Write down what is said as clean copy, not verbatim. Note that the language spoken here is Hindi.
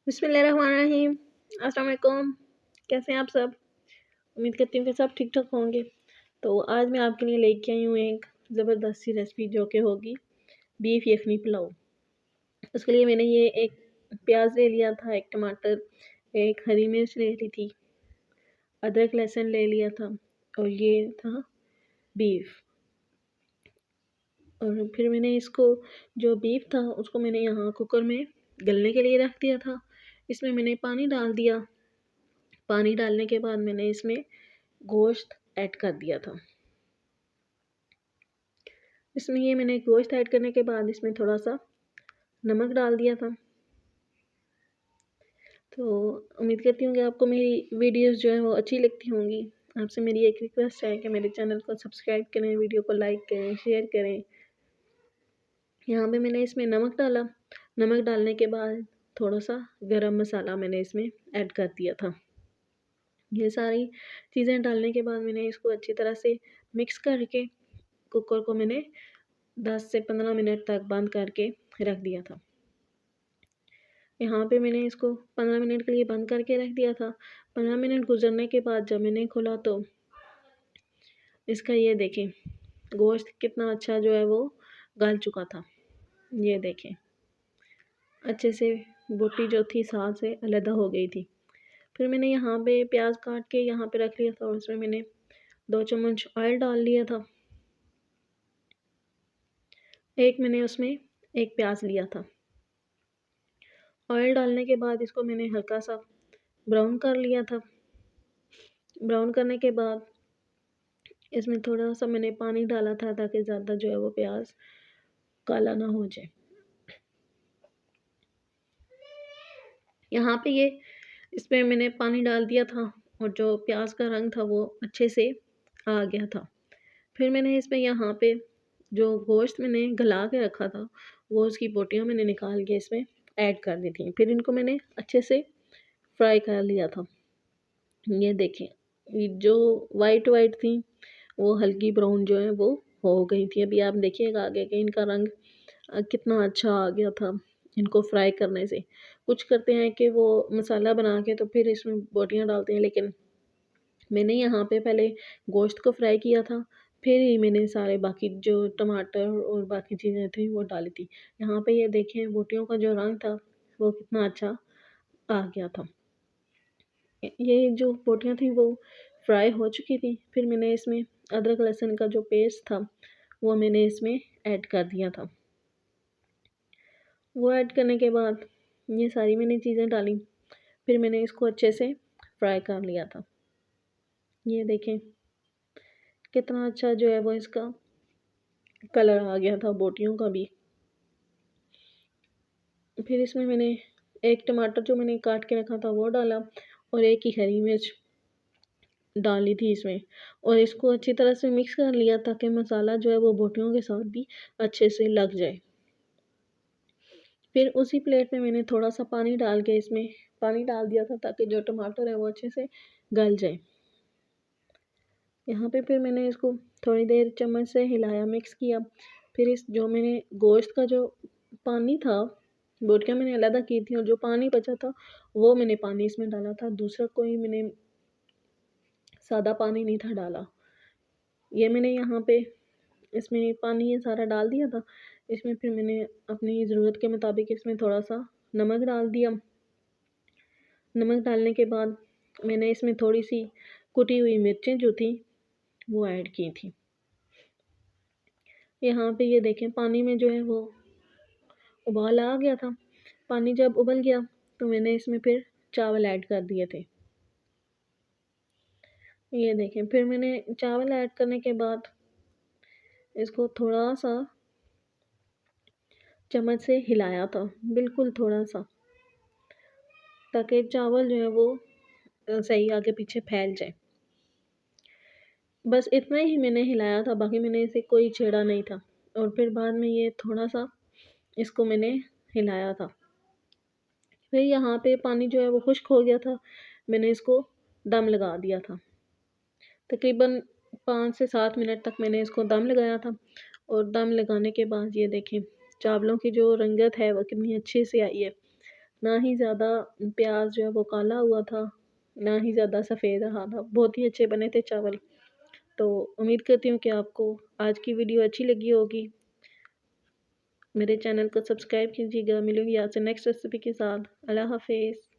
बिस्मिल्लाहिर्रहमानिर्रहीम। अस्सलाम वालेकुम। कैसे हैं आप सब? उम्मीद करती हूँ कि सब ठीक ठाक होंगे। तो आज मैं आपके लिए लेके आई हूँ एक ज़बरदस्त सी रेसिपी जो कि होगी बीफ यखनी पुलाव। उसके लिए मैंने ये एक प्याज ले लिया था, एक टमाटर, एक हरी मिर्च ले ली थी, अदरक लहसुन ले लिया था और ये था बीफ। और फिर मैंने इसको जो बीफ था उसको मैंने यहाँ कुकर में गलने के लिए रख दिया था। इसमें मैंने पानी डाल दिया। पानी डालने के बाद मैंने इसमें गोश्त ऐड कर दिया था। इसमें ये मैंने गोश्त ऐड करने के बाद इसमें थोड़ा सा नमक डाल दिया था। तो उम्मीद करती हूँ कि आपको मेरी वीडियोस जो है वो अच्छी लगती होंगी। आपसे मेरी एक रिक्वेस्ट है कि मेरे चैनल को सब्सक्राइब करें, वीडियो को लाइक करें, शेयर करें। यहाँ पे मैंने इसमें नमक डाला। नमक डालने के बाद थोड़ा सा गरम मसाला मैंने इसमें ऐड कर दिया था। ये सारी चीज़ें डालने के बाद मैंने इसको अच्छी तरह से मिक्स करके कुकर को मैंने 10 से 15 मिनट तक बंद करके रख दिया था। यहाँ पे मैंने इसको 15 मिनट के लिए बंद करके रख दिया था। 15 मिनट गुजरने के बाद जब मैंने खोला तो इसका ये देखें गोश्त कितना अच्छा जो है वो गल चुका था। ये देखें अच्छे से बोटी जो थी साथ से अलग हो गई थी। फिर मैंने यहाँ पे प्याज काट के यहाँ पे रख लिया था और उसमें मैंने 2 चम्मच ऑयल डाल लिया था। एक मैंने उसमें एक प्याज लिया था। ऑयल डालने के बाद इसको मैंने हल्का सा ब्राउन कर लिया था। ब्राउन करने के बाद इसमें थोड़ा सा मैंने पानी डाला था ताकि ज़्यादा जो है वो प्याज काला ना हो जाए। यहाँ पे ये इसमें मैंने पानी डाल दिया था और जो प्याज का रंग था वो अच्छे से आ गया था। फिर मैंने इसमें यहाँ पे जो गोश्त मैंने गला के रखा था वो उसकी बोटियाँ मैंने निकाल के इसमें ऐड कर दी थी। फिर इनको मैंने अच्छे से फ्राई कर लिया था। ये देखें ये जो वाइट वाइट थी वो हल्की ब्राउन जो है वो हो गई थी। अभी आप देखिएगा आगे कि इनका रंग कितना अच्छा आ गया था इनको फ्राई करने से। कुछ करते हैं कि वो मसाला बना के तो फिर इसमें बोटियाँ डालते हैं, लेकिन मैंने यहाँ पे पहले गोश्त को फ्राई किया था, फिर ही मैंने सारे बाकी जो टमाटर और बाकी चीज़ें थी वो डाली थी। यहाँ पे ये देखें बोटियों का जो रंग था वो कितना अच्छा आ गया था। ये जो बोटियाँ थी वो फ्राई हो चुकी थी। फिर मैंने इसमें अदरक लहसुन का जो पेस्ट था वो मैंने इसमें ऐड कर दिया था। वो ऐड करने के बाद ये सारी मैंने चीज़ें डाली। फिर मैंने इसको अच्छे से फ्राई कर लिया था। ये देखें कितना अच्छा जो है वो इसका कलर आ गया था बोटियों का भी। फिर इसमें मैंने एक टमाटर जो मैंने काट के रखा था वो डाला और एक ही हरी मिर्च डाली थी इसमें और इसको अच्छी तरह से मिक्स कर लिया ताकि मसाला जो है वो बोटियों के साथ भी अच्छे से लग जाए। फिर उसी प्लेट में मैंने थोड़ा सा पानी डाल के इसमें पानी डाल दिया था ताकि जो टमाटर है वो अच्छे से गल जाए। यहाँ पे फिर मैंने इसको थोड़ी देर चम्मच से हिलाया, मिक्स किया। फिर इस जो मैंने गोश्त का जो पानी था बोटियाँ मैंने अलग की थी और जो पानी बचा था वो मैंने पानी इसमें डाला था। दूसरा कोई मैंने सादा पानी नहीं था डाला। ये मैंने यहाँ पे इसमें पानी ये सारा डाल दिया था। इसमें फिर मैंने अपनी ज़रूरत के मुताबिक इसमें थोड़ा सा नमक डाल दिया। नमक डालने के बाद मैंने इसमें थोड़ी सी कुटी हुई मिर्चें जो थी वो ऐड की थी। यहाँ पे ये देखें पानी में जो है वो उबाल आ गया था। पानी जब उबल गया तो मैंने इसमें फिर चावल ऐड कर दिए थे। ये देखें फिर मैंने चावल ऐड करने के बाद इसको थोड़ा सा चम्मच से हिलाया था, बिल्कुल थोड़ा सा, ताकि चावल जो है वो सही आगे पीछे फैल जाए। बस इतना ही मैंने हिलाया था, बाकी मैंने इसे कोई छेड़ा नहीं था। और फिर बाद में ये थोड़ा सा इसको मैंने हिलाया था। फिर यहाँ पे पानी जो है वो खुश्क हो गया था। मैंने इसको दम लगा दिया था। तकरीबन 5 से 7 मिनट तक मैंने इसको दम लगाया था। और दम लगाने के बाद ये देखें चावलों की जो रंगत है वो कितनी अच्छी से आई है। ना ही ज़्यादा प्याज जो है वो काला हुआ था, ना ही ज़्यादा सफ़ेद रहा था। बहुत ही अच्छे बने थे चावल। तो उम्मीद करती हूँ कि आपको आज की वीडियो अच्छी लगी होगी। मेरे चैनल को सब्सक्राइब कीजिएगा। मिलूँगी आपसे नेक्स्ट रेसिपी के साथ। अल्लाह हाफ़िज़।